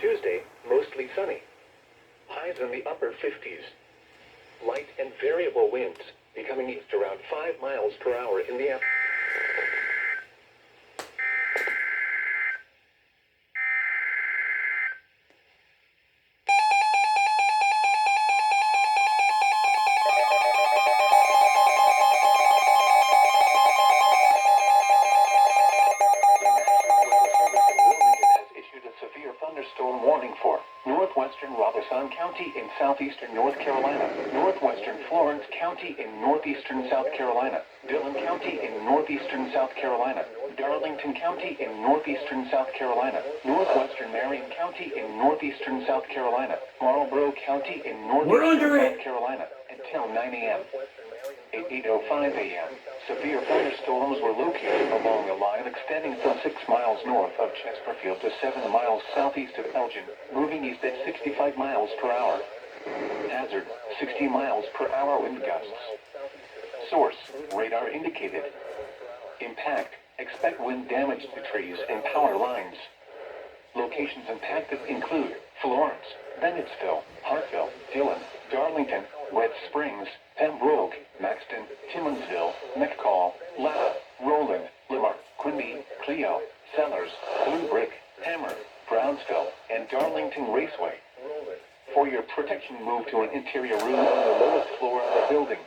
Tuesday, mostly sunny. Highs in the upper 50s. Light and variable winds, becoming east around 5 miles per hour in the afternoon. Thunderstorm warning for northwestern Robeson County in southeastern North Carolina, northwestern Florence County in northeastern South Carolina, Dillon County in northeastern South Carolina, Darlington County in northeastern South Carolina, northwestern Marion County in northeastern South Carolina, Marlborough County in northeastern South Carolina until 9 a.m. At 8:05 a.m., severe thunderstorms were located along a line extending from 6 miles north of Chesterfield to 7 miles southeast of Elgin, moving east at 65 miles per hour. Hazard, 60 miles per hour wind gusts. Source, radar indicated. Impact, expect wind damage to trees and power lines. Locations impacted include Florence, Bennettsville, Hartville, Dillon, Darlington, Wet Springs, Pembroke, Maxton, Timmonsville, McCall, Latah, Roland, Lamar, Quimby, Clio, Sellers, Blue Brick, Hammer, Brownsville, and Darlington Raceway. For your protection, move to an interior room on the lowest floor of the building.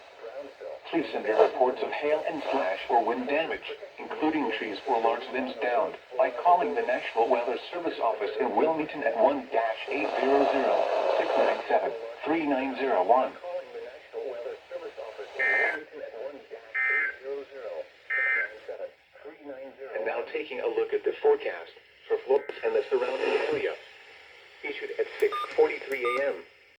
Please send your reports of hail and slash or wind damage, including trees or large limbs downed, by calling the National Weather Service office in Wilmington at 1-800-697-3901. And now taking a look at the forecast for Florence and the surrounding area, issued at 6:43 a.m.